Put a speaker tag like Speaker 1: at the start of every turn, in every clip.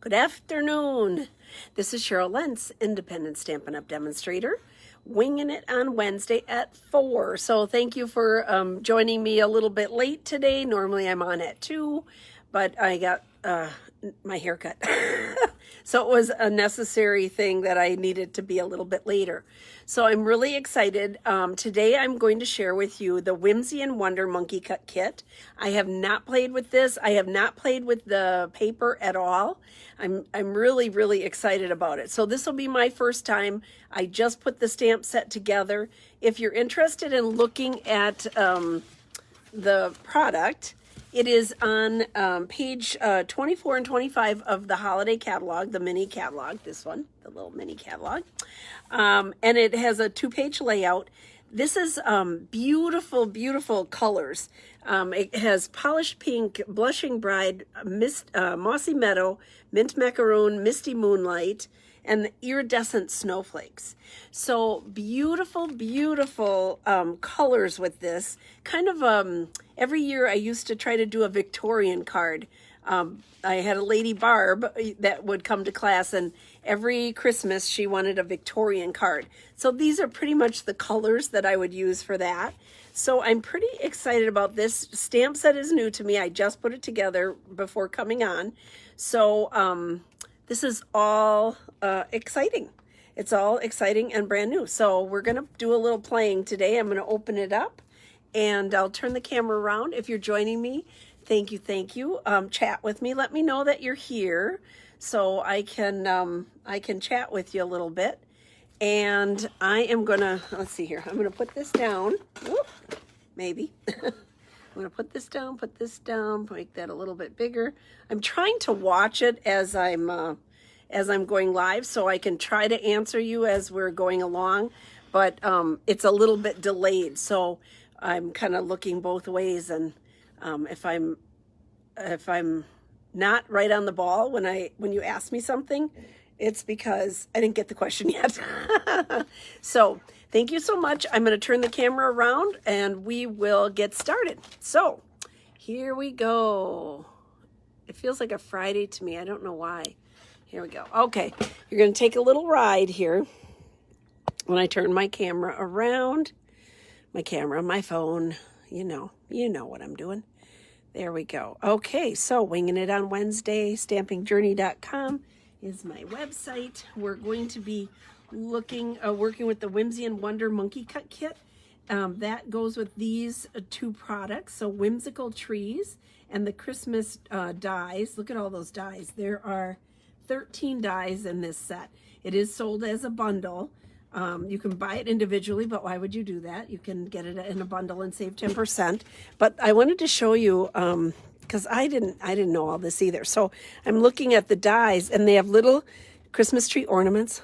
Speaker 1: Good afternoon. This is Cheryl Lentz, independent Stampin' Up! Demonstrator, winging it on Wednesday at 4. So thank you for joining me a little bit late today. Normally I'm on at 2, but I got my haircut. So it was a necessary thing that I needed to be a little bit later. So I'm really excited. Today I'm going to share with you the Whimsy and Wonder Monkey Cut Kit. I have not played with this. I have not played with the paper at all. I'm really excited about it. So this will be my first time. I just put the stamp set together. If you're interested in looking at the product, it is on page 24 and 25 of the holiday catalog, the mini catalog, this one, the little mini catalog. And it has a 2-page layout. This is beautiful colors. It has polished pink, blushing bride, mossy meadow, mint macaroon, misty moonlight, and the iridescent snowflakes. So beautiful colors with this. Kind of every year I used to try to do a Victorian card. I had a lady Barb that would come to class, and every Christmas she wanted a Victorian card. So these are pretty much the colors that I would use for that. So I'm pretty excited about this. Stamp set is new to me. I just put it together before coming on. So this is all exciting. It's all exciting and brand new. So we're going to do a little playing today. I'm going to open it up and I'll turn the camera around. If you're joining me, thank you. Chat with me. Let me know that you're here so I can chat with you a little bit. And I am going to, let's see here. I'm going to put this down. Whoop, maybe. I'm going to put this down, make that a little bit bigger. I'm trying to watch it as I'm going live so I can try to answer you as we're going along, but it's a little bit delayed. So I'm kind of looking both ways, and if I'm not right on the ball when you ask me something, it's because I didn't get the question yet. So thank you so much. I'm going to turn the camera around and we will get started. So here we go. It feels like a Friday to me. I don't know why. Here we go. Okay, you're going to take a little ride here. When I turn my camera around, my phone, you know what I'm doing. There we go. Okay, so Winging It on Wednesday, stampingjourney.com is my website. We're going to be working with the Whimsy and Wonder Monkey Cut Kit. That goes with these 2 products. So Whimsical Trees and the Christmas dies. Look at all those dies. There are 13 dies in this set. It is sold as a bundle. You can buy it individually, but why would you do that? You can get it in a bundle and save 10%. But I wanted to show you, because I didn't know all this either. So I'm looking at the dies, and they have little Christmas tree ornaments,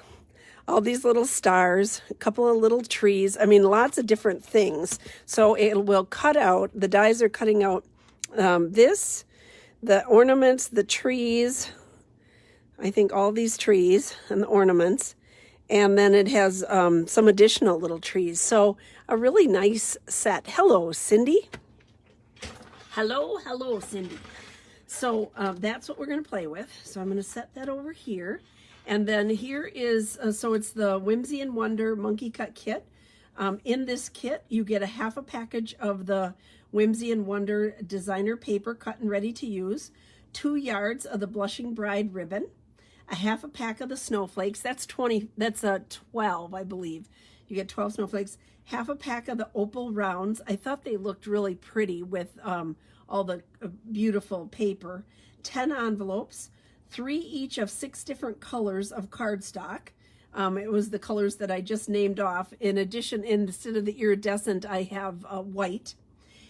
Speaker 1: all these little stars, a couple of little trees. I mean, lots of different things. So it will cut out, the dies are cutting out the ornaments, the trees, I think all these trees and the ornaments. And then it has some additional little trees. So a really nice set. Hello, Cindy. Hello, Cindy. So that's what we're going to play with. So I'm going to set that over here. And then here is, so it's the Whimsy and Wonder Monkey Cut Kit. In this kit, you get a half a package of the Whimsy and Wonder designer paper cut and ready to use, 2 yards of the Blushing Bride ribbon, a half a pack of the snowflakes. That's 12, I believe. You get 12 snowflakes, half a pack of the opal rounds. I thought they looked really pretty with all the beautiful paper, 10 envelopes, 3 each of 6 different colors of cardstock. It was the colors that I just named off. In addition, instead of the iridescent, I have white.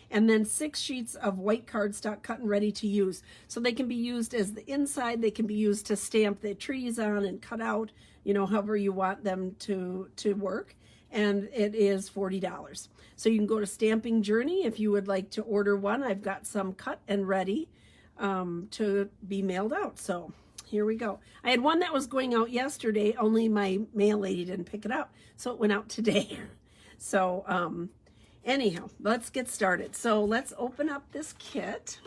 Speaker 1: And then 6 sheets of white cardstock cut and ready to use. So they can be used as the inside. They can be used to stamp the trees on and cut out, however you want them to work. And it is $40. So you can go to Stamping Journey if you would like to order one. I've got some cut and ready to be mailed out. So here we go. I had one that was going out yesterday, only my mail lady didn't pick it up. So it went out today. So anyhow, let's get started. So let's open up this kit.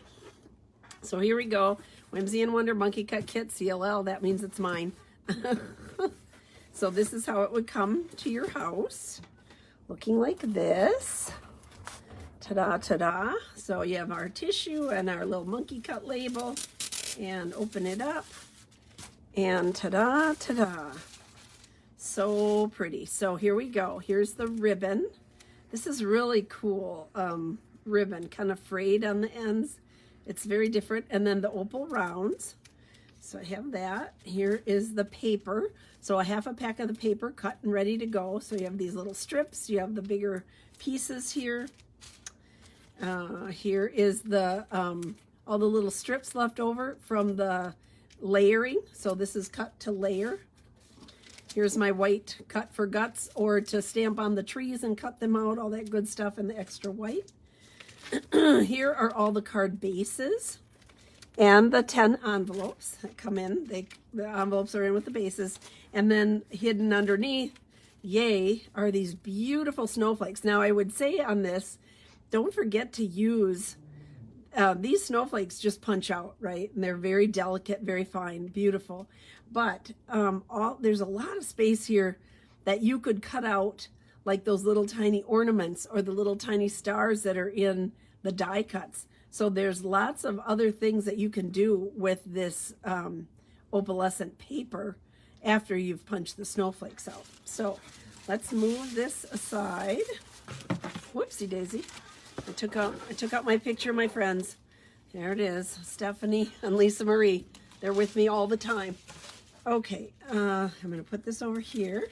Speaker 1: So here we go. Whimsy and Wonder Monkey Cut Kit, CLL, that means it's mine. So this is how it would come to your house, looking like this. Ta-da, ta-da. So you have our tissue and our little monkey cut label, and open it up, and ta-da, ta-da. So pretty. So here we go. Here's the ribbon. This is really cool ribbon, kind of frayed on the ends. It's very different. And then the opal rounds. So I have that. Here is the paper. So a half a pack of the paper cut and ready to go. So you have these little strips. You have the bigger pieces here. Here is the all the little strips left over from the layering. So this is cut to layer. Here's my white cut for guts, or to stamp on the trees and cut them out, all that good stuff, and the extra white. Here are all the card bases and the 10 envelopes that come in. The envelopes are in with the bases. And then hidden underneath, yay, are these beautiful snowflakes. Now I would say on this, don't forget to use, these snowflakes just punch out, right? And they're very delicate, very fine, beautiful. But there's a lot of space here that you could cut out, like those little tiny ornaments or the little tiny stars that are in the die cuts. So there's lots of other things that you can do with this opalescent paper after you've punched the snowflakes out. So let's move this aside. Whoopsie daisy. I took out my picture of my friends. There it is, Stephanie and Lisa Marie. They're with me all the time. Okay, I'm gonna put this over here.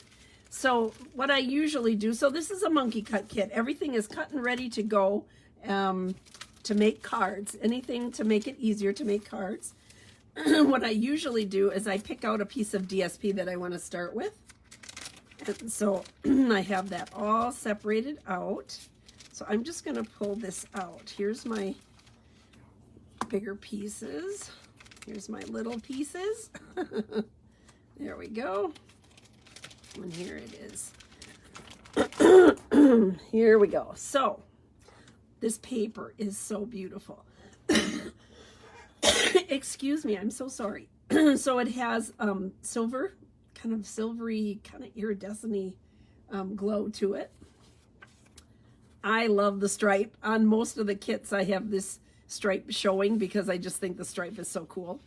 Speaker 1: So what I usually do, so this is a monkey cut kit. Everything is cut and ready to go to make cards. Anything to make it easier to make cards. What I usually do is I pick out a piece of DSP that I want to start with. And so I have that all separated out. So I'm just going to pull this out. Here's my bigger pieces. Here's my little pieces. There we go. And here it is. Here we go. So this paper is so beautiful. Excuse me, I'm so sorry. So it has silver, kind of silvery, kind of iridescent-y glow to it. I love the stripe. On most of the kits, I have this stripe showing because I just think the stripe is so cool.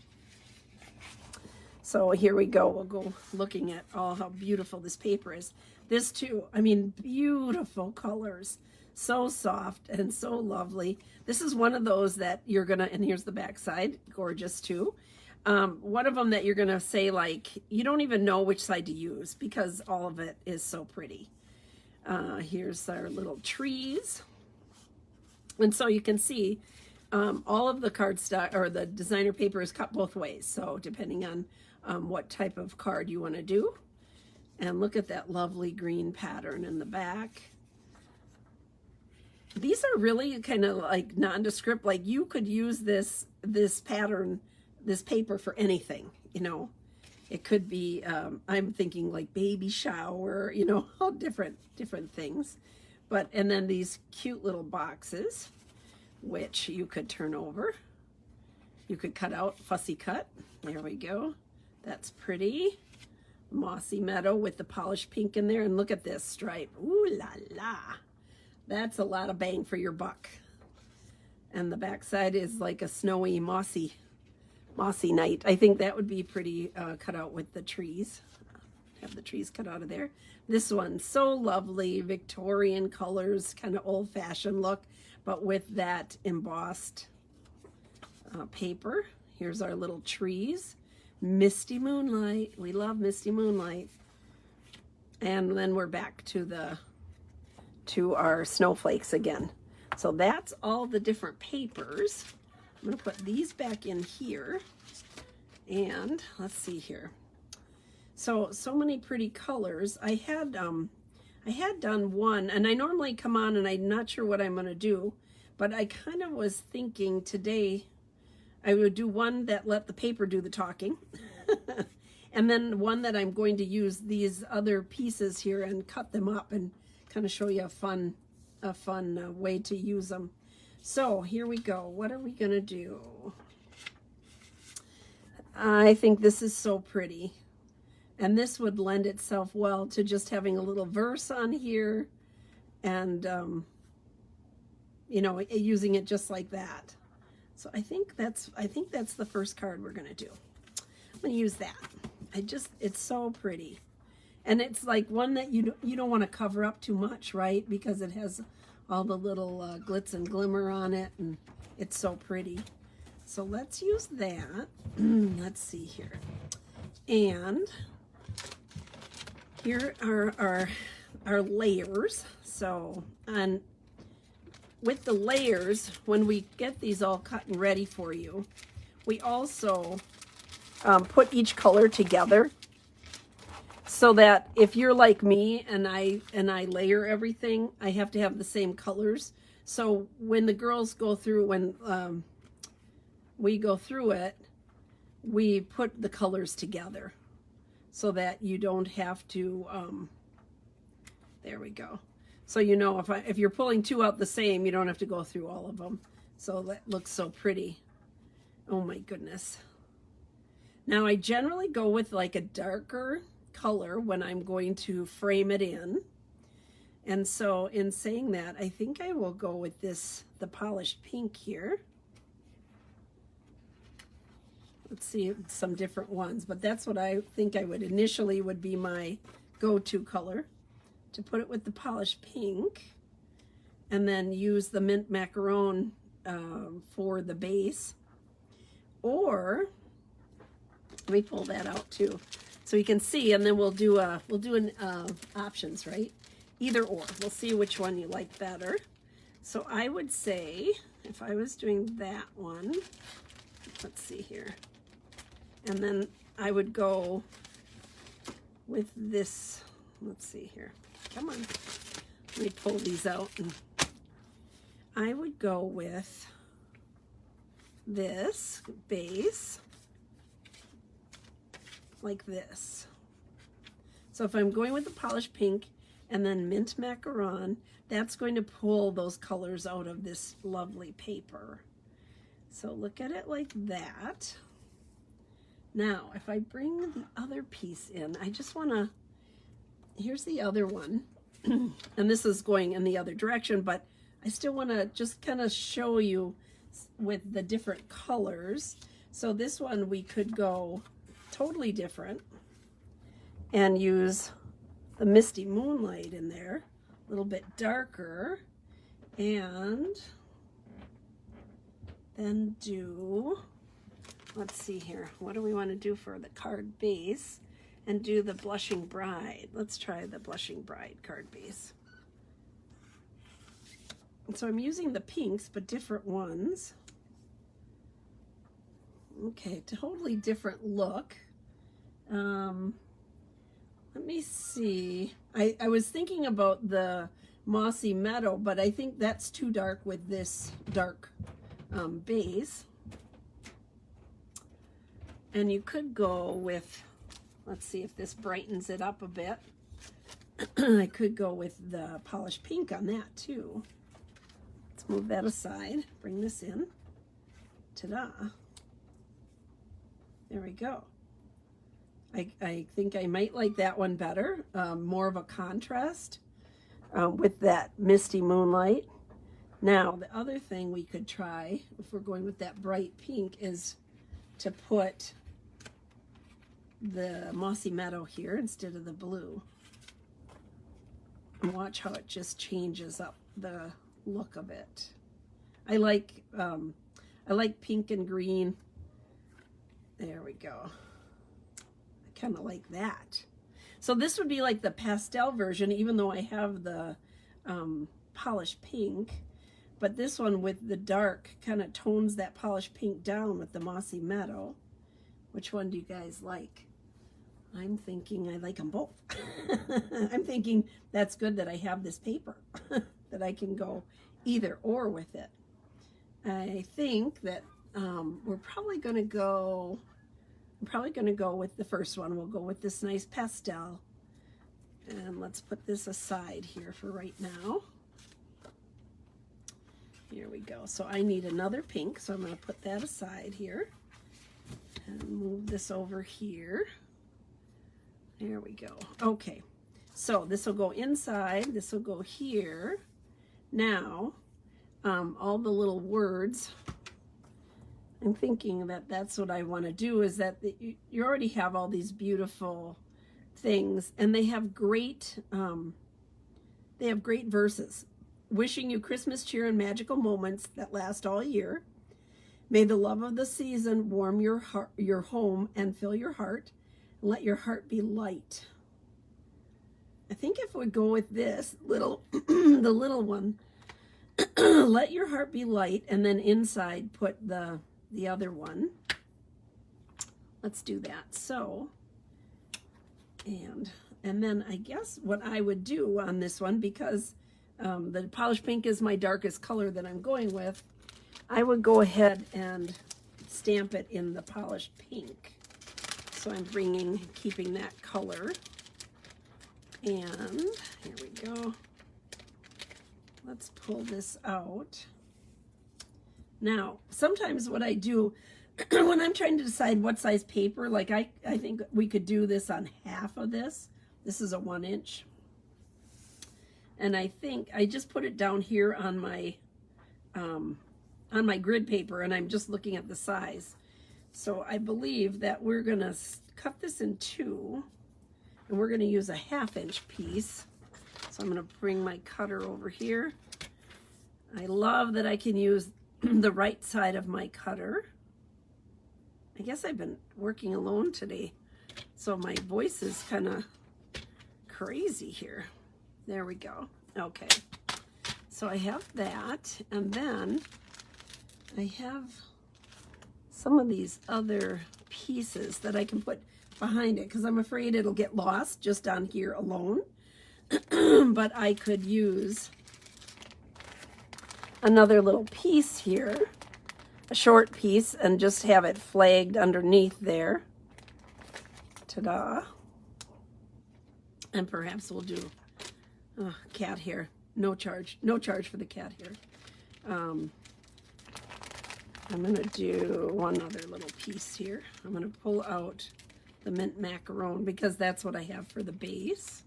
Speaker 1: So here we go. We'll go looking at how beautiful this paper is. This too, I mean, beautiful colors. So soft and so lovely. This is one of those that you're gonna, and here's the back side, gorgeous too. One of them that you're gonna say, like, you don't even know which side to use because all of it is so pretty. Here's our little trees. And so you can see all of the cardstock or the designer paper is cut both ways. So depending on what type of card you want to do. And look at that lovely green pattern in the back. These are really kind of like nondescript. Like you could use this pattern, this paper for anything, you know. It could be, I'm thinking like baby shower, you know, all different things. But, and then these cute little boxes, which you could turn over. You could cut out, fussy cut. There we go. That's pretty. Mossy meadow with the polished pink in there. And look at this stripe. Ooh la la. That's a lot of bang for your buck. And the back side is like a snowy, mossy night. I think that would be pretty cut out with the trees. Have the trees cut out of there. This one's so lovely, Victorian colors, kind of old-fashioned look, but with that embossed paper. Here's our little trees. Misty moonlight. We love misty moonlight. And then we're back to our snowflakes again. So that's all the different papers. I'm going to put these back in here. And let's see here. So many pretty colors. I had done one, and I normally come on and I'm not sure what I'm going to do, but I kind of was thinking today I would do one that let the paper do the talking. And then one that I'm going to use these other pieces here and cut them up and kind of show you a fun way to use them. So here we go. What are we gonna do? I think this is so pretty. And this would lend itself well to just having a little verse on here and, you know, using it just like that. So I think that's the first card we're going to do. I'm going to use that. It's so pretty. And it's like one that you don't want to cover up too much, right? Because it has all the little glitz and glimmer on it, and it's so pretty. So let's use that. Let's see here. And here are our layers. So with the layers, when we get these all cut and ready for you, we also put each color together so that if you're like me and I layer everything, I have to have the same colors. So when the girls go through, when we go through it, we put the colors together so that you don't have to, there we go. So you know, if you're pulling two out the same, you don't have to go through all of them. So that looks so pretty. Oh my goodness. Now I generally go with like a darker color when I'm going to frame it in. And so in saying that, I think I will go with the polished pink here. Let's see some different ones, but that's what I think I would initially would be my go-to color, to put it with the polished pink, and then use the mint macaron for the base. Or let me pull that out too, so you can see, and then we'll do options, right? Either or. We'll see which one you like better. So I would say, if I was doing that one, let's see here. And then I would go with this, let's see here. Come on. Let me pull these out. And I would go with this base, like this. So if I'm going with the polished pink and then mint macaron, that's going to pull those colors out of this lovely paper. So look at it like that. Now, if I bring the other piece in, I just want to, here's the other one, and this is going in the other direction, but I still want to just kind of show you with the different colors. So this one we could go totally different and use the Misty Moonlight in there, a little bit darker, and then do, let's see here, what do we want to do for the card base? And do the Blushing Bride. Let's try the Blushing Bride card base. And so I'm using the pinks, but different ones. Okay, totally different look. Let me see. I was thinking about the Mossy Meadow, but I think that's too dark with this dark base. And you could go with, let's see if this brightens it up a bit. I could go with the polished pink on that too. Let's move that aside, bring this in. Ta-da. There we go. I think I might like that one better, more of a contrast with that Misty Moonlight. Now, the other thing we could try, if we're going with that bright pink, is to put the Mossy Meadow here instead of the blue. And watch how it just changes up the look of it. I like pink and green. There we go. I kind of like that. So this would be like the pastel version, even though I have the polished pink. But this one with the dark kind of tones that polished pink down with the Mossy Meadow. Which one do you guys like? I'm thinking I like them both. I'm thinking that's good that I have this paper, that I can go either or with it. I think that we're probably going to go, I'm probably going to go with the first one. We'll go with this nice pastel. And let's put this aside here for right now. Here we go. So I need another pink, so I'm going to put that aside here. And move this over here. There we go. Okay, so this will go inside, this will go here. Now, all the little words, I'm thinking that that's what I want to do, is that you already have all these beautiful things, and they have great verses. Wishing you Christmas cheer and magical moments that last all year. May the love of the season warm your heart, your home, and fill your heart, and let your heart be light. I think if we go with this little, the little one, let your heart be light, and then inside put the other one. Let's do that. So, and then I guess what I would do on this one, because the polished pink is my darkest color that I'm going with, I would go ahead and stamp it in the polished pink. So I'm keeping that color. And here we go. Let's pull this out. Now, sometimes what I do when I'm trying to decide what size paper, like I think we could do this on half of this. This is a 1 inch. And I think I just put it down here on my grid paper, and I'm just looking at the size. So I believe that we're gonna cut this in 2, and we're gonna use a 1/2 inch piece. So I'm gonna bring my cutter over here. I love that I can use the right side of my cutter. I guess I've been working alone today, so my voice is kind of crazy here. There we go. Okay, so I have that, and then I have some of these other pieces that I can put behind it, because I'm afraid it'll get lost just on here alone. But I could use another little piece here, a short piece, and just have it flagged underneath there. Ta-da. And perhaps we'll do cat hair. No charge for the cat hair. I'm gonna do one other little piece here. I'm gonna pull out the mint macaron, because that's what I have for the base,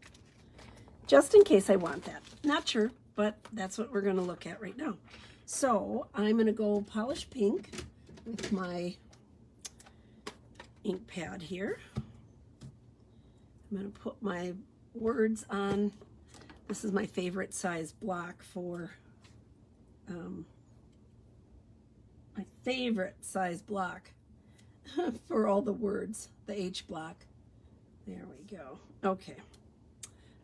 Speaker 1: just in case I want that. Not sure, but that's what we're gonna look at right now. So I'm gonna go polish pink with my ink pad here. I'm gonna put my words on. This is my favorite size block for my favorite size block for all the words, the H block. There we go. Okay,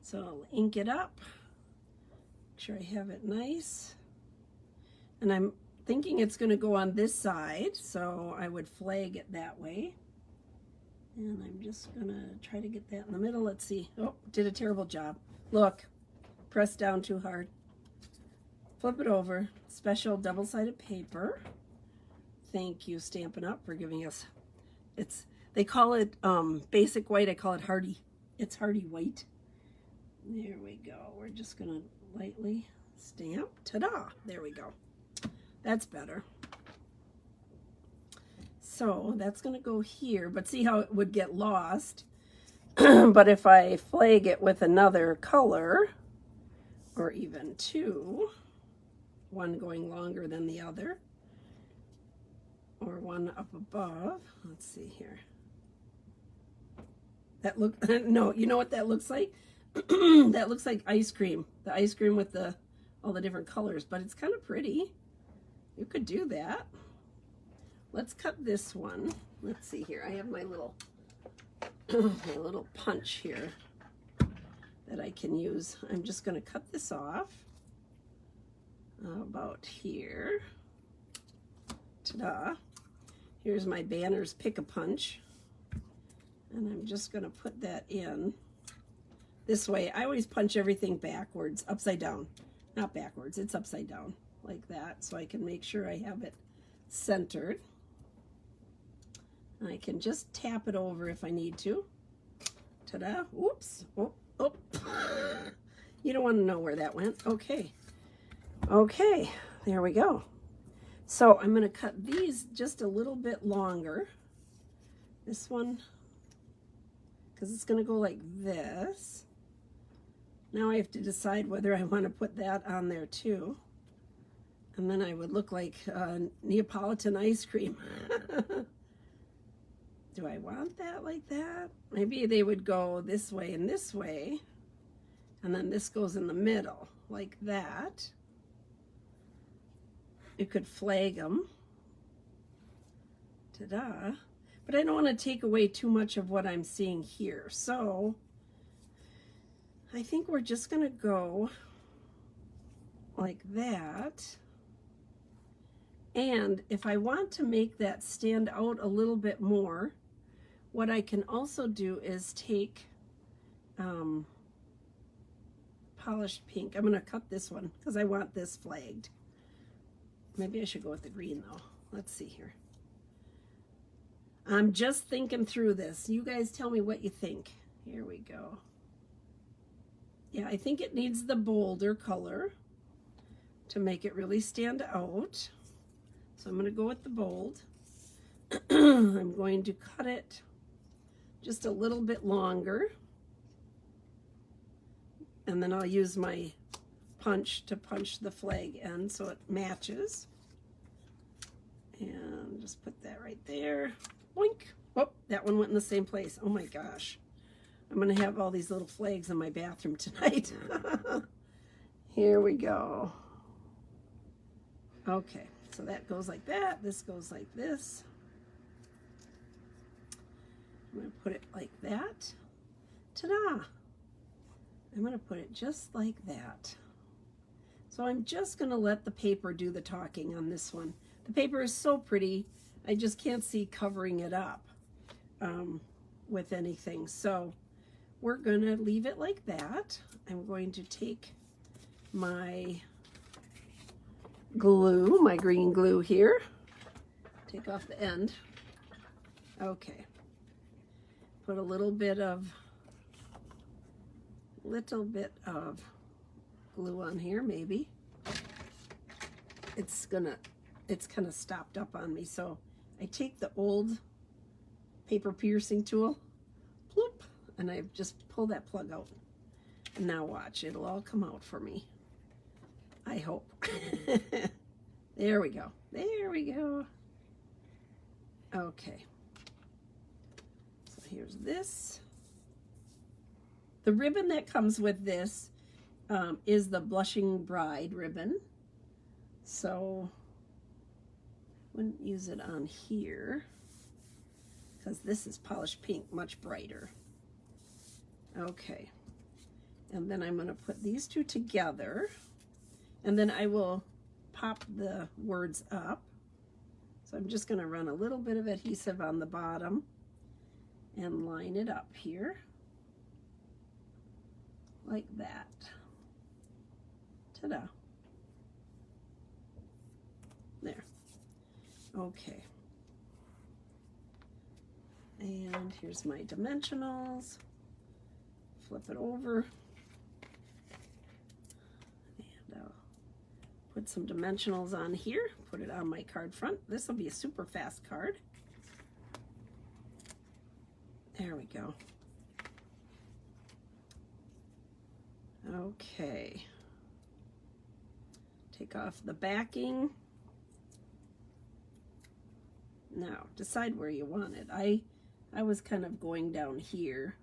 Speaker 1: so I'll ink it up, make sure I have it nice. And I'm thinking it's going to go on this side, so I would flag it that way. And I'm just going to try to get that in the middle. Let's see. Oh, did a terrible job. Look, press down too hard. Flip it over. Special double-sided paper. Thank you, Stampin' Up, for giving us, they call it basic white. I call it hardy. It's hardy white. There we go. We're just going to lightly stamp. Ta-da! There we go. That's better. So that's going to go here, but see how it would get lost. But if I flag it with another color, or even 2, one going longer than the other, or one up above. Let's see here. That look, no, you know what that looks like? That looks like ice cream. The ice cream with all the different colors, but it's kind of pretty. You could do that. Let's cut this one. Let's see here. I have my little my little punch here that I can use. I'm just going to cut this off about here. Ta-da. Here's my Banner's Pick-a-Punch. And I'm just going to put that in this way. I always punch everything backwards, upside down. Not backwards, it's upside down like that, so I can make sure I have it centered. I can just tap it over if I need to. Ta-da. Oops. Oh, oh. You don't want to know where that went. Okay. Okay, there we go. So I'm going to cut these just a little bit longer. this one, because it's going to go like this. Now I have to decide whether I want to put that on there too. And then I would look like Neapolitan ice cream. Do I want that like that? Maybe they would go this way and this way. And then this goes in the middle like that. You could flag them. Ta-da. But I don't want to take away too much of what I'm seeing here. So I think we're just going to go like that. And if I want to make that stand out a little bit more, what I can also do is take polished pink. I'm going to cut this one because I want this flagged. Maybe I should go with the green though. Let's see here. I'm just thinking through this. You guys tell me what you think. Here we go. Yeah, I think it needs the bolder color to make it really stand out. So I'm going to go with the bold. I'm going to cut it just a little bit longer. And then I'll use my punch to punch the flag end so it matches. And just put that right there. Boink. Oh, that one went in the same place. Oh my gosh. I'm going to have all these little flags in my bathroom tonight. Here we go. Okay, so that goes like that. This goes like this. I'm going to put it like that. Ta-da! I'm going to put it just like that. So I'm just going to let the paper do the talking on this one. The paper is so pretty, I just can't see covering it up with anything. So we're going to leave it like that. I'm going to take my glue, my green glue here. Take off the end. Okay. Put a little bit of glue on here, maybe. It's kind of stopped up on me, so I take the old paper piercing tool, bloop, and I just pull that plug out. And now watch, it'll all come out for me. I hope. There we go. There we go. Okay. So here's this. The ribbon that comes with this is the Blushing Bride ribbon. So wouldn't use it on here because this is polished pink, much brighter. Okay. And then I'm going to put these two together, and then I will pop the words up. So I'm just going to run a little bit of adhesive on the bottom and line it up here like that. Ta-da. There. Okay. And here's my dimensionals. Flip it over. And I'll put some dimensionals on here. Put it on my card front. This will be a super fast card. There we go. Okay. Take off the backing. Now, decide where you want it. I was kind of going down here.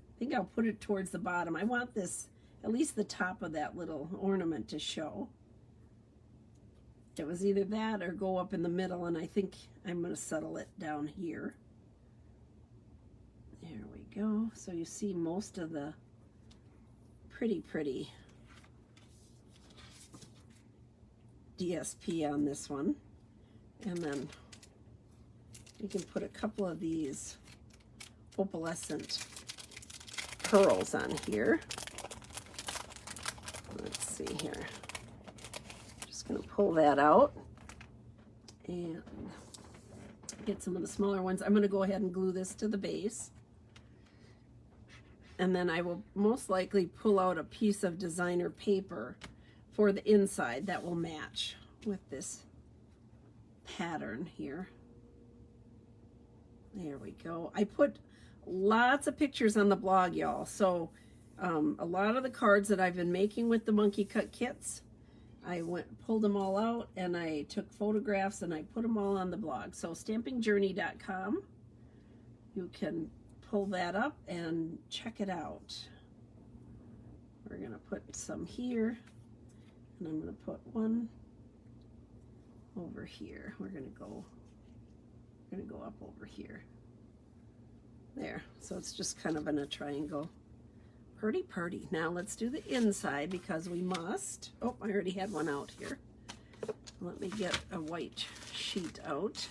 Speaker 1: I think I'll put it towards the bottom. I want this, at least the top of that little ornament to show. It was either that or go up in the middle, and I think I'm going to settle it down here. There we go. So you see most of the pretty DSP on this one. And then you can put a couple of these opalescent pearls on here. Let's see here. Just going to pull that out and get some of the smaller ones. I'm going to go ahead and glue this to the base. And then I will most likely pull out a piece of designer paper for the inside that will match with this pattern here. There we go. I put lots of pictures on the blog, y'all. So a lot of the cards that I've been making with the monkey cut kits, I pulled them all out and I took photographs and I put them all on the blog. So stampingjourney.com, you can pull that up and check it out. We're gonna put some here, and I'm gonna put one over here. We're gonna go up over here. There, so it's just kind of in a triangle. Pretty, pretty. Now let's do the inside because we must. Oh, I already had one out here. Let me get a white sheet out.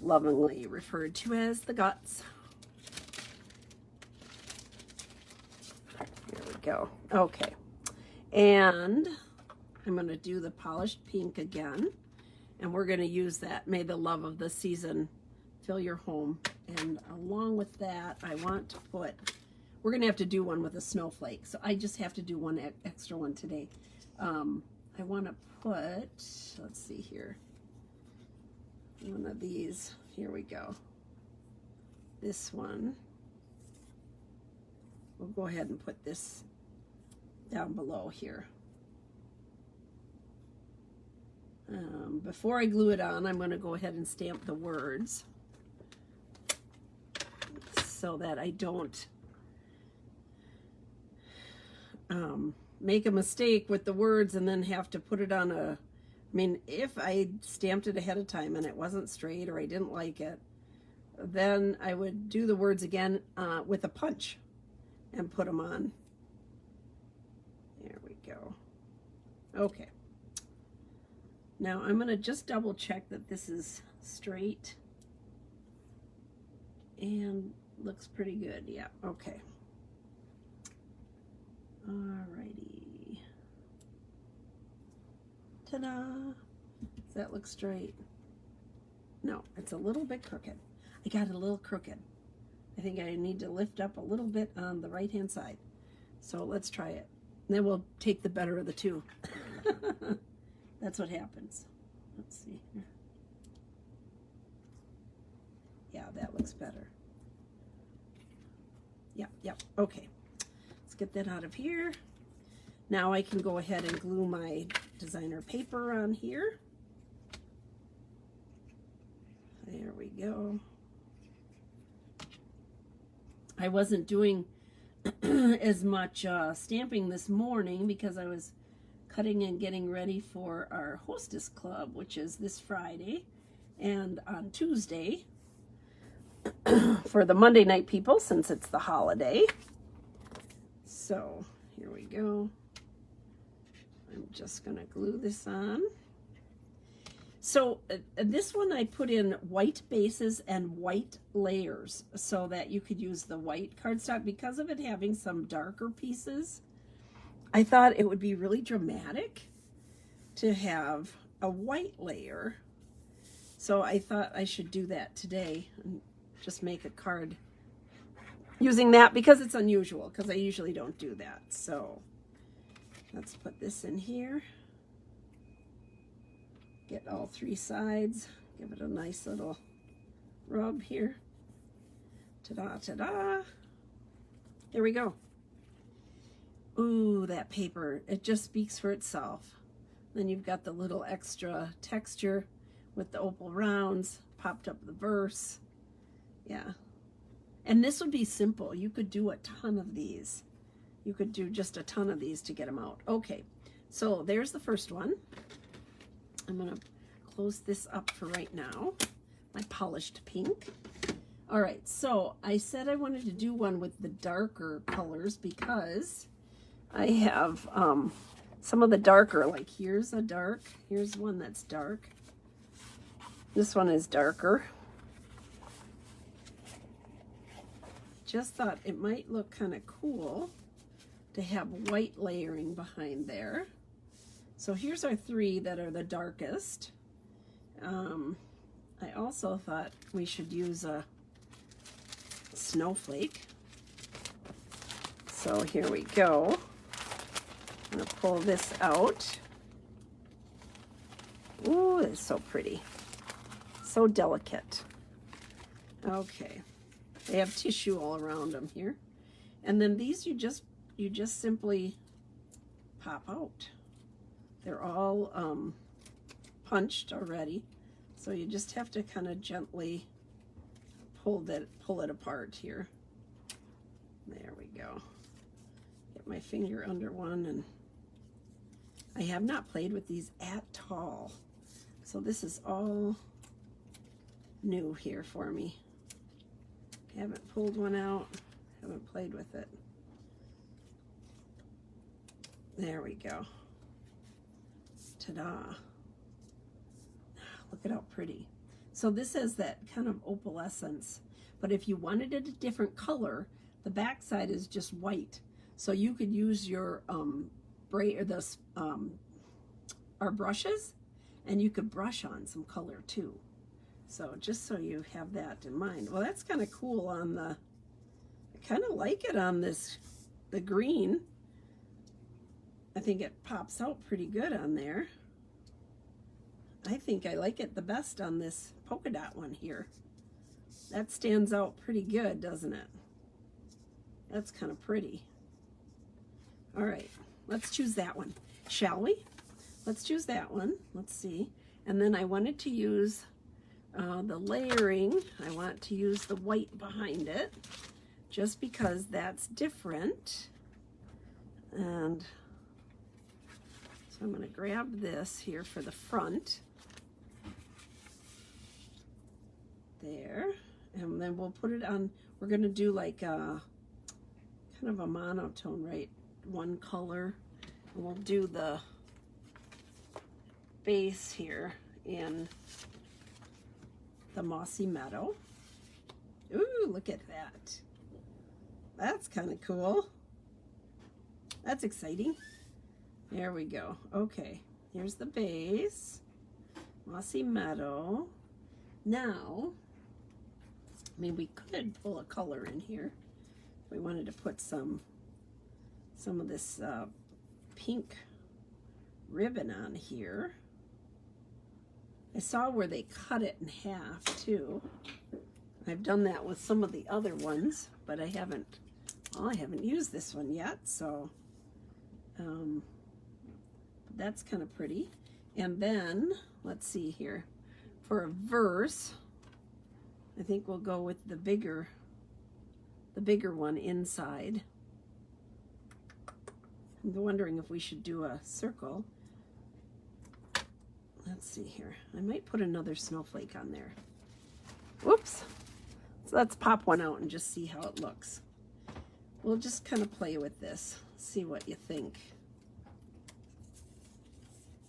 Speaker 1: Lovingly referred to as the guts. Here we go. Okay. And I'm going to do the polished pink again. And we're going to use that, May the Love of the Season Fill Your Home. And along with that, I want to put, we're going to have to do one with a snowflake. So I just have to do one extra one today. I want to put, let's see here, one of these. Here we go. This one. We'll go ahead and put this down below here. Before I glue it on, I'm going to go ahead and stamp the words so that I don't make a mistake with the words and then have to put it on a, I mean, if I stamped it ahead of time and it wasn't straight or I didn't like it, then I would do the words again with a punch and put them on. There we go. Okay. Now I'm going to just double check that this is straight and looks pretty good. Yeah, okay. Alrighty. Ta-da! Does that look straight? No, it's a little bit crooked. I got it a little crooked. I think I need to lift up a little bit on the right-hand side. So let's try it. And then we'll take the better of the two. That's what happens. Let's see here. Yeah, that looks better. Yep, okay. Let's get that out of here. Now I can go ahead and glue my designer paper on here. There we go. I wasn't doing as much stamping this morning because I was cutting and getting ready for our hostess club, which is this Friday, and on Tuesday for the Monday night people, since it's the holiday. So here we go. I'm just gonna glue this on. So this one I put in white bases and white layers so that you could use the white cardstock. Because of it having some darker pieces, I thought it would be really dramatic to have a white layer. So I thought I should do that today and just make a card using that because it's unusual, because I usually don't do that. So let's put this in here. Get all three sides. Give it a nice little rub here. Ta-da, ta-da. There we go. Ooh, that paper, it just speaks for itself. Then you've got the little extra texture with the opal rounds, popped up the verse. Yeah. And this would be simple. You could do a ton of these. You could do just a ton of these to get them out. Okay, so there's the first one. I'm going to close this up for right now. My polished pink. All right, so I said I wanted to do one with the darker colors because I have some of the darker, like here's a dark, here's one that's dark. This one is darker. Just thought it might look kind of cool to have white layering behind there. So here's our three that are the darkest. I also thought we should use a snowflake. So here we go. I'm gonna pull this out. Ooh, it's so pretty. So delicate. Okay, they have tissue all around them here. And then these you just simply pop out. They're all punched already, so you just have to kind of gently pull it apart here. There we go. Get my finger under one, and I have not played with these at all, so this is all new here for me. Haven't pulled one out, haven't played with it. There we go. Ta-da. Look at how pretty. So this has that kind of opalescence, but if you wanted it a different color, the back side is just white. So you could use your our brushes, and you could brush on some color too. So just so you have that in mind. Well, that's kind of cool on the, I kind of like it on this, the green. I think it pops out pretty good on there. I think I like it the best on this polka dot one here. That stands out pretty good, doesn't it? That's kind of pretty. All right, let's choose that one, shall we? Let's choose that one. Let's see. And then I wanted to use the layering. I want to use the white behind it just because that's different. And so I'm going to grab this here for the front. There. And then we'll put it on, we're going to do like a kind of a monotone, right? One color. And we'll do the base here in the mossy meadow. Ooh, look at that. That's kind of cool. That's exciting. There we go. Okay, here's the base. Mossy meadow. Now, I mean, we could pull a color in here. We wanted to put some of this pink ribbon on here. I saw where they cut it in half too. I've done that with some of the other ones, but I haven't used this one yet, so that's kind of pretty. And then let's see here, for a verse, I think we'll go with the bigger one inside. I'm wondering if we should do a circle. Let's see here. I might put another snowflake on there. Whoops. So let's pop one out and just see how it looks. We'll just kind of play with this, see what you think.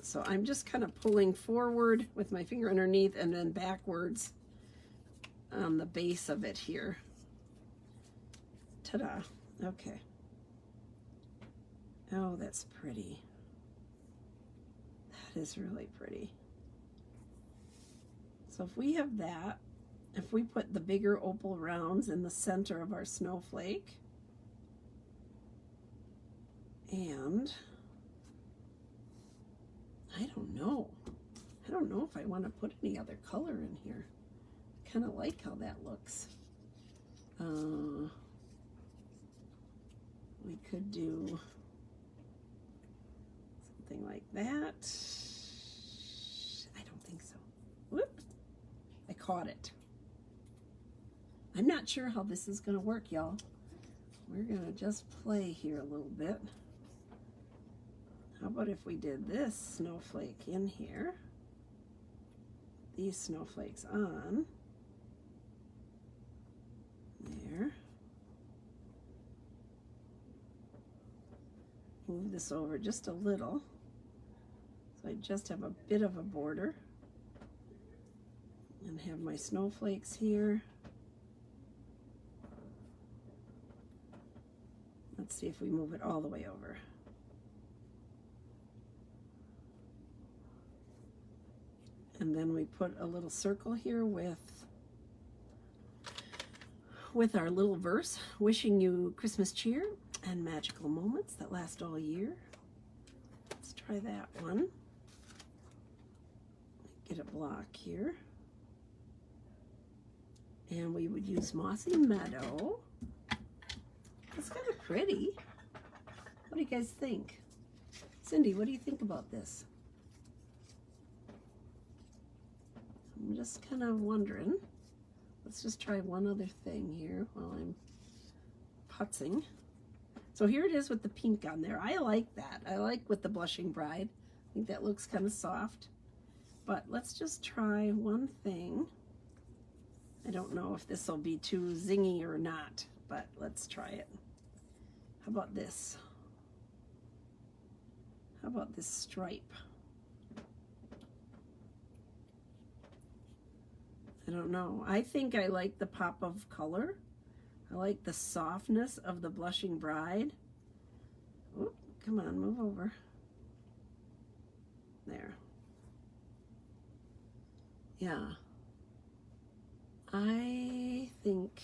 Speaker 1: So I'm just kind of pulling forward with my finger underneath and then backwards on the base of it here. Ta-da. Okay. Oh, that's pretty. That is really pretty. So if we have that, if we put the bigger opal rounds in the center of our snowflake, and I don't know if I want to put any other color in here. I kind of like how that looks. We could do something like that. I don't think so. Whoop! I caught it. I'm not sure how this is going to work, y'all. We're going to just play here a little bit. How about if we did this snowflake in here? These snowflakes on. There. Move this over just a little. So I just have a bit of a border. And have my snowflakes here. Let's see if we move it all the way over. And then we put a little circle here with our little verse, wishing you Christmas cheer and magical moments that last all year. Let's try that one. Get a block here. And we would use Mossy Meadow. It's kind of pretty. What do you guys think? Cindy, what do you think about this? I'm just kind of wondering. Let's just try one other thing here while I'm putzing. So here it is with the pink on there. I like that. I like with the Blushing Bride. I think that looks kind of soft. But let's just try one thing. I don't know if this will be too zingy or not, but let's try it. How about this? How about this stripe? I don't know. I think I like the pop of color. I like the softness of the Blushing Bride. Oop, come on, move over. There. Yeah. I think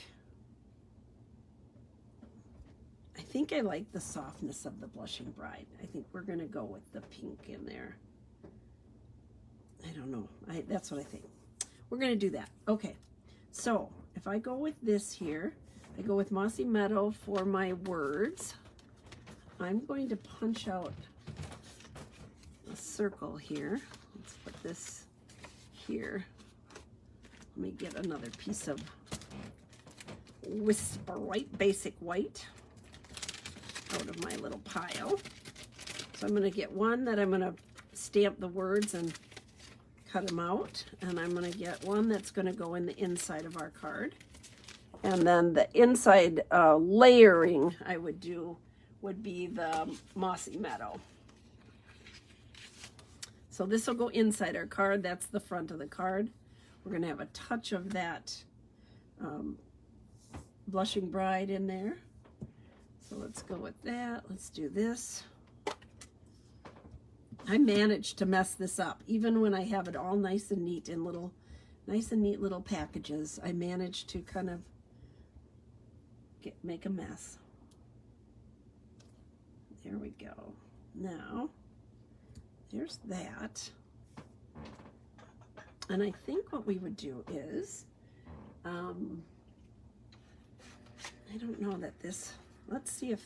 Speaker 1: I like the softness of the Blushing Bride. I think we're gonna go with the pink in there. I don't know. That's what I think. We're gonna do that. Okay. So if I go with this here, I go with Mossy Meadow for my words. I'm going to punch out a circle here. Let's put this here. Let me get another piece of Whisper White, Basic White, out of my little pile. So I'm going to get one that I'm going to stamp the words and cut them out. And I'm going to get one that's going to go in the inside of our card. And then the inside layering I would do would be the Mossy Meadow. So this will go inside our card. That's the front of the card. We're going to have a touch of that Blushing Bride in there. So let's go with that. Let's do this. I managed to mess this up. Even when I have it all nice and neat in little, nice and neat little packages, I managed to kind of make a mess. There we go. Now, there's that. And I think what we would do is, I don't know that this, let's see if,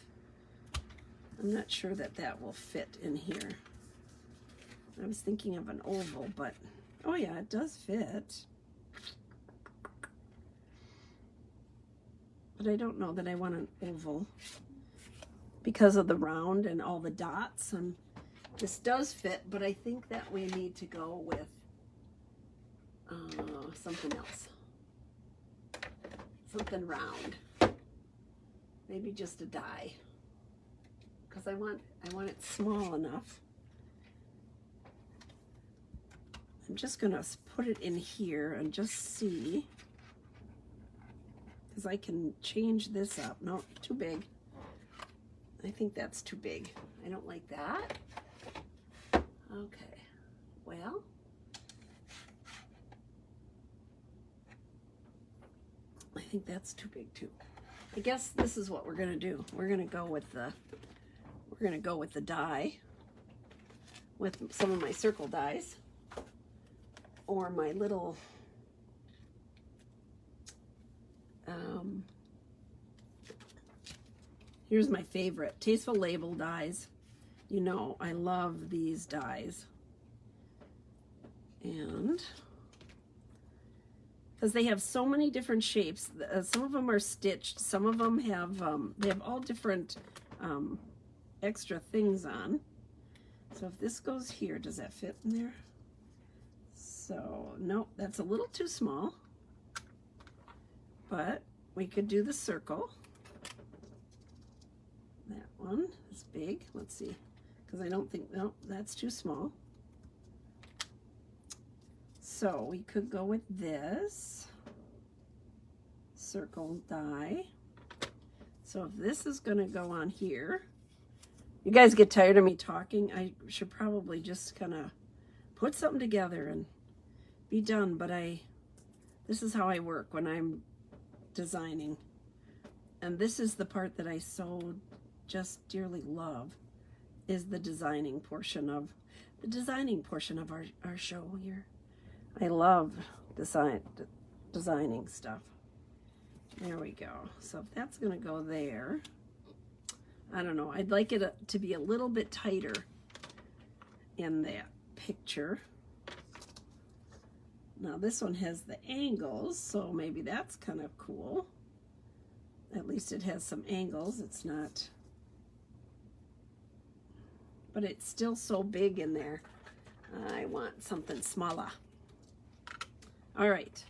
Speaker 1: I'm not sure that that will fit in here. I was thinking of an oval, but, oh yeah, it does fit. But I don't know that I want an oval because of the round and all the dots. And this does fit, but I think that we need to go with something else. Something round. Maybe just a die. Because I want it small enough. I'm just gonna put it in here and just see. Because I can change this up. No, too big. I think that's too big. I don't like that. Okay, well. I think that's too big too. I guess this is what we're gonna do. We're gonna go with the die, with some of my circle dies, or my little here's my favorite, Tasteful Label dies. You know, I love these dies. And because they have so many different shapes. Some of them are stitched. Some of them have, they have all different extra things on. So if this goes here, does that fit in there? So, no, that's a little too small. But we could do the circle. That one is big. Let's see. Because I don't think, no, that's too small. So we could go with this circle die. So if this is going to go on here, you guys get tired of me talking. I should probably just kind of put something together and be done. But this is how I work when I'm designing. And this is the part that I so just dearly love, is the designing portion of our show here. I love designing stuff. There we go. So if that's going to go there, I don't know. I'd like it to be a little bit tighter in that picture. Now this one has the angles, so maybe that's kind of cool. At least it has some angles. It's not, but it's still so big in there. I want something smaller. All right.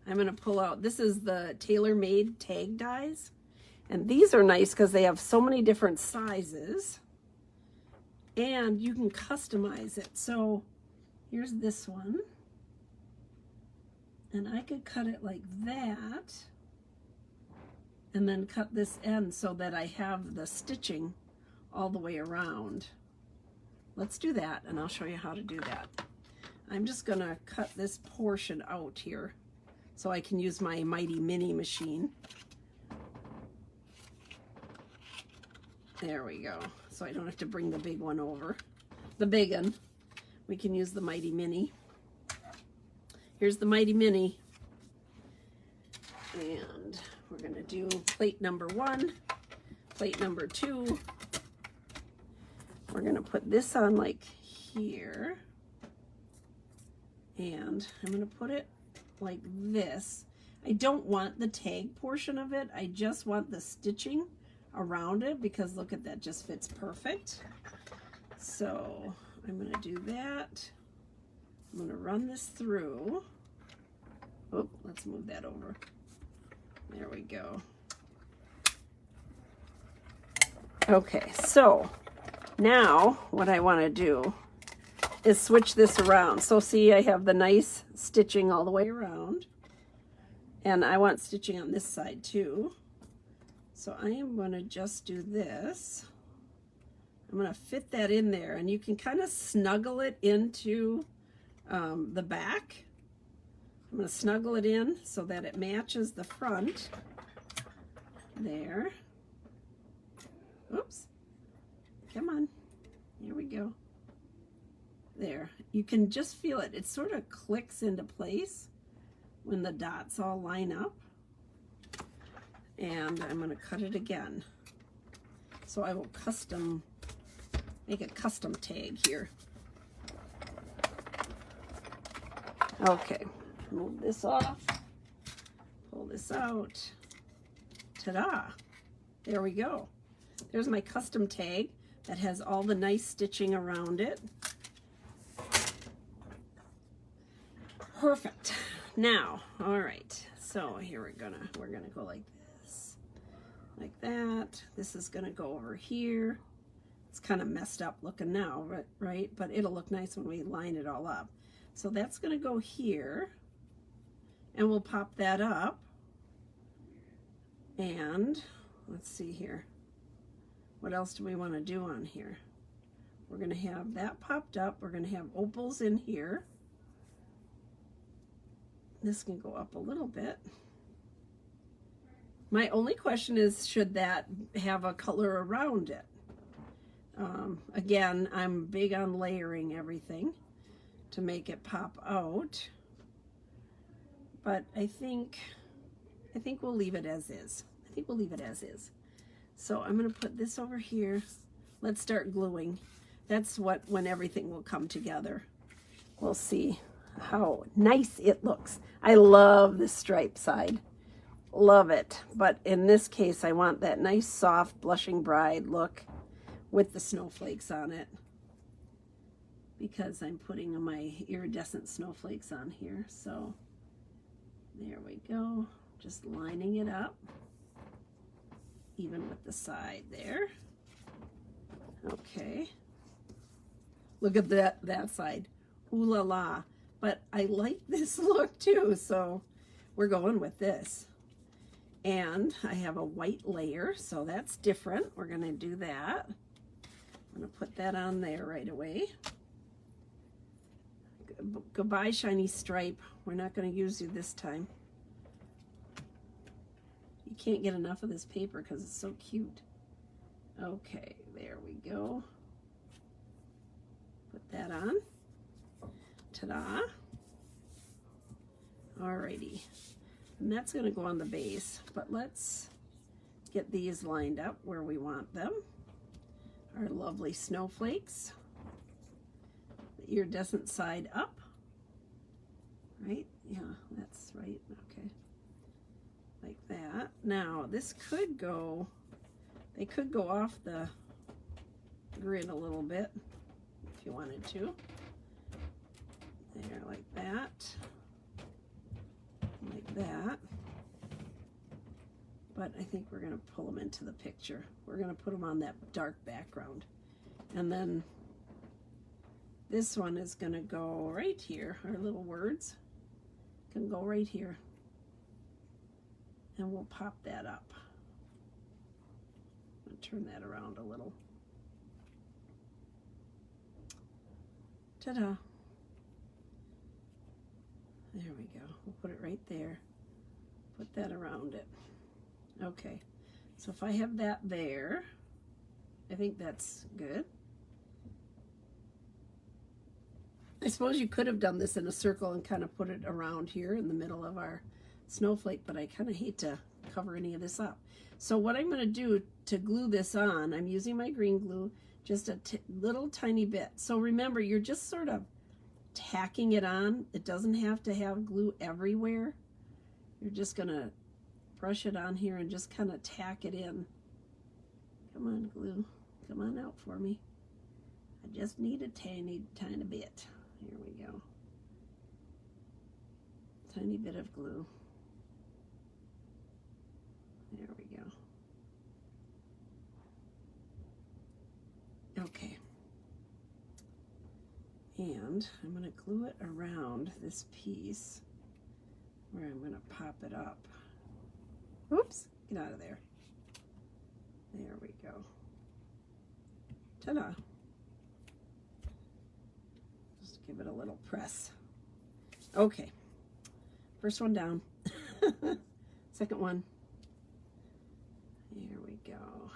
Speaker 1: I'm going to pull out, this is the Tailor-Made Tag Dies. And these are nice because they have so many different sizes. And you can customize it. So here's this one. And I could cut it like that. And then cut this end so that I have the stitching all the way around. Let's do that, and I'll show you how to do that. I'm just going to cut this portion out here, so I can use my Mighty Mini machine. There we go. So I don't have to bring the big one over. The big one. We can use the Mighty Mini. Here's the Mighty Mini. And we're going to do plate number 1, plate number 2. We're going to put this on like here. And I'm going to put it like this. I don't want the tag portion of it. I just want the stitching around it because look at that, just fits perfect. So I'm going to do that. I'm going to run this through. Oh, let's move that over. There we go. Okay, so now what I want to do is switch this around. So see, I have the nice stitching all the way around. And I want stitching on this side too. So I am going to just do this. I'm going to fit that in there, and you can kind of snuggle it into the back. I'm going to snuggle it in so that it matches the front. There. Oops. Come on. Here we go. There. You can just feel it. It sort of clicks into place when the dots all line up. And I'm going to cut it again. So I will make a custom tag here. Okay. Move this off. Pull this out. Ta-da! There we go. There's my custom tag that has all the nice stitching around it. Perfect. Now, all right. So here we're gonna go like this, like that. This is gonna go over here. It's kind of messed up looking now, right? But it'll look nice when we line it all up. So that's gonna go here, and we'll pop that up. And let's see here. What else do we want to do on here? We're going to have that popped up. We're going to have opals in here. This can go up a little bit. My only question is, should that have a color around it? Again, I'm big on layering everything to make it pop out. But I think we'll leave it as is. I think we'll leave it as is. So I'm going to put this over here. Let's start gluing. That's when everything will come together. We'll see how nice it looks. I love the stripe side. Love it. But in this case, I want that nice, soft, blushing bride look with the snowflakes on it, because I'm putting my iridescent snowflakes on here. So there we go. Just lining it up, even with the side there. Okay. Look at that side. Ooh la la. But I like this look too, so we're going with this. And I have a white layer, so that's different. We're going to do that. I'm going to put that on there right away. Goodbye, shiny stripe. We're not going to use you this time. You can't get enough of this paper because it's so cute. Okay, there we go. Put that on. Ta-da. Alrighty. And that's going to go on the base, but let's get these lined up where we want them. Our lovely snowflakes. The iridescent side up. Right? Yeah, that's right. Okay. Like that. Now, this could go, they could go off the grid a little bit if you wanted to. There, like that. Like that. But I think we're going to pull them into the picture. We're going to put them on that dark background. And then this one is going to go right here. Our little words can go right here. And we'll pop that up. I'll turn that around a little. Ta-da. There we go. We'll put it right there. Put that around it. Okay. So if I have that there, I think that's good. I suppose you could have done this in a circle and kind of put it around here in the middle of our snowflake, but I kind of hate to cover any of this up. So what I'm going to do to glue this on, I'm using my green glue, just a little tiny bit. So remember, you're just sort of tacking it on. It doesn't have to have glue everywhere. You're just going to brush it on here and just kind of tack it in. Come on, glue. Come on out for me. I just need a tiny bit. Here we go. Tiny bit of glue. There we go. Okay. And I'm going to glue it around this piece where I'm going to pop it up. Oops, get out of there. There we go. Ta-da. Just give it a little press. Okay. First one down. Second one. Here we go.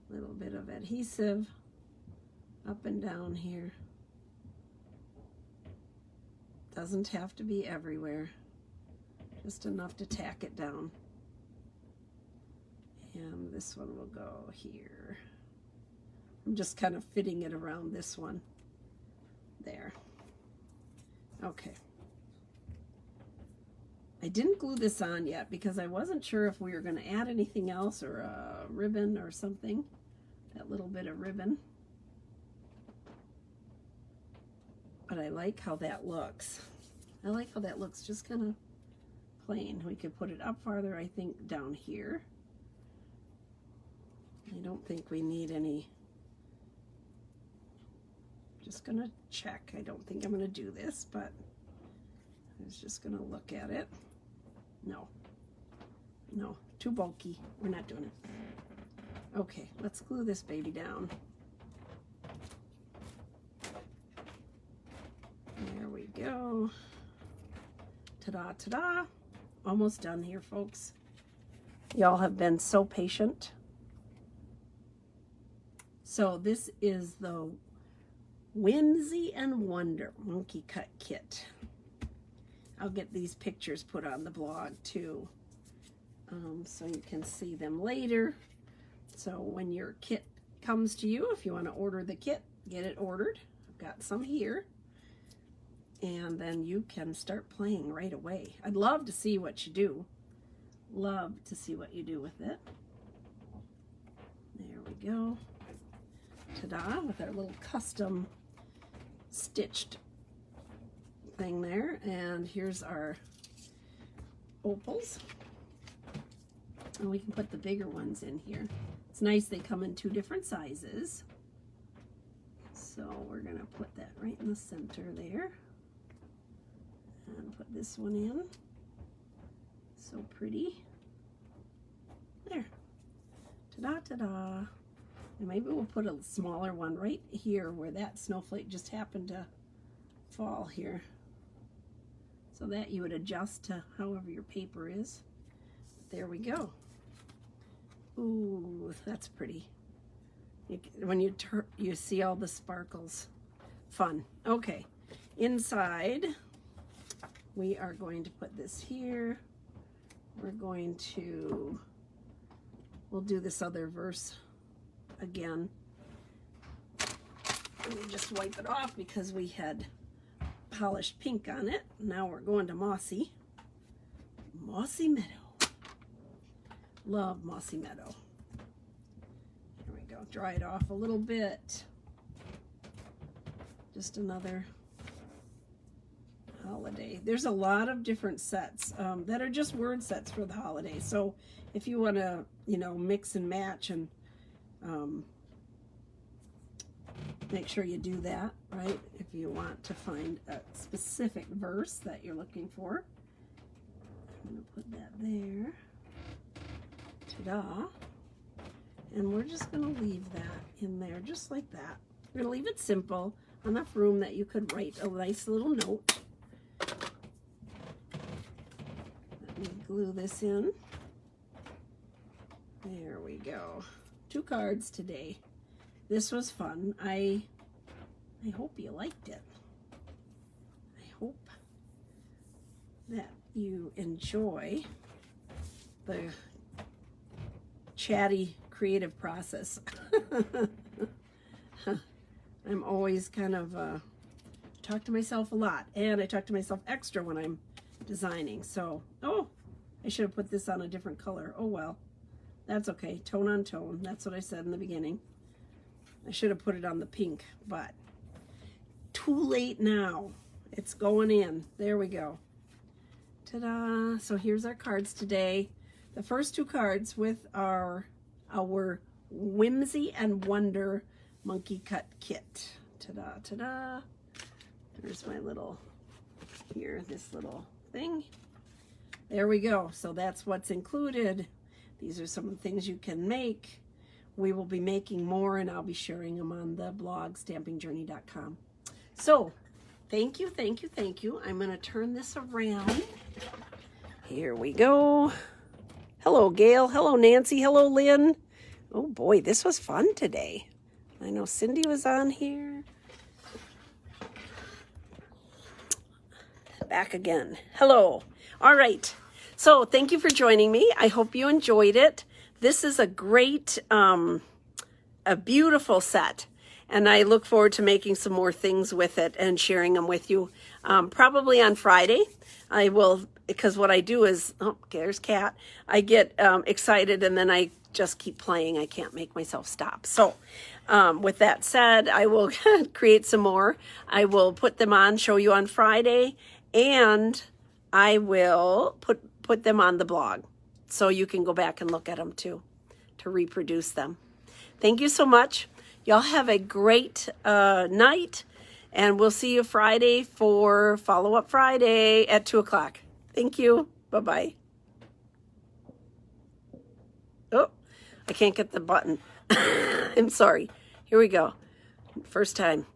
Speaker 1: A little bit of adhesive up and down here. Doesn't have to be everywhere. Just enough to tack it down. And this one will go here. I'm just kind of fitting it around this one. There. Okay. I didn't glue this on yet because I wasn't sure if we were going to add anything else or a ribbon or something. That little bit of ribbon. But I like how that looks. I like how that looks, just kind of plain. We could put it up farther, I think, down here. I don't think we need any. Just gonna check. I don't think I'm gonna do this, but I was just gonna look at it. No, no, too bulky. We're not doing it. Okay, let's glue this baby down. There we go. Ta-da, ta-da. Almost done here, folks. Y'all have been so patient. So this is the Whimsy and Wonder Monkey Cut Kit. I'll get these pictures put on the blog too, so you can see them later. So when your kit comes to you, if you want to order the kit, get it ordered. I've got some here. And then you can start playing right away. I'd love to see what you do. Love to see what you do with it. There we go. Ta-da, with our little custom stitched thing there. And here's our opals. And we can put the bigger ones in here. It's nice they come in 2 different sizes. So we're gonna put that right in the center there. And put this one in. So pretty. There. Ta-da, ta-da. And maybe we'll put a smaller one right here where that snowflake just happened to fall here. So that you would adjust to however your paper is. There we go. Ooh, that's pretty. When you see all the sparkles. Fun. Okay. Inside, we are going to put this here. We're going to, we'll do this other verse again. Let me just wipe it off because we had polished pink on it. Now we're going to Mossy. Mossy Meadow. Love Mossy Meadow. Here we go. Dry it off a little bit. Just another holiday. There's a lot of different sets that are just word sets for the holidays. So if you want to, you know, mix and match and make sure you do that, right? If you want to find a specific verse that you're looking for. I'm going to put that there. Ta-da. And we're just going to leave that in there just like that. We're going to leave it simple, enough room that you could write a nice little note. Let me glue this in. There we go. 2 cards today. This was fun. I hope you liked it. I hope that you enjoy the chatty creative process. I'm always kind of talk to myself a lot, and I talk to myself extra when I'm designing. So, oh, I should have put this on a different color. Oh well, that's okay. Tone on tone. That's what I said in the beginning. I should have put it on the pink, but too late now. It's going in. There we go. Ta-da! So here's our cards today. The first 2 cards with our Whimsy and Wonder Monkey Cut Kit. Ta-da, ta-da. There's my little, here, this little thing. There we go. So that's what's included. These are some things you can make. We will be making more, and I'll be sharing them on the blog, stampingjourney.com. So, thank you, thank you, thank you. I'm going to turn this around. Here we go. Hello, Gail. Hello, Nancy. Hello, Lynn. Oh, boy, this was fun today. I know Cindy was on here. Back again. Hello. All right. So, thank you for joining me. I hope you enjoyed it. This is a great, a beautiful set, and I look forward to making some more things with it and sharing them with you. Probably on Friday. I will, because what I do is, oh, there's Cat. I get excited and then I just keep playing. I can't make myself stop. So with that said, I will create some more. I will put them on, show you on Friday, and I will put them on the blog. So you can go back and look at them too, to reproduce them. Thank you so much. Y'all have a great night, and we'll see you Friday for Follow Up Friday at 2 o'clock. Thank you. Bye-bye. Oh, I can't get the button. I'm sorry. Here we go. First time.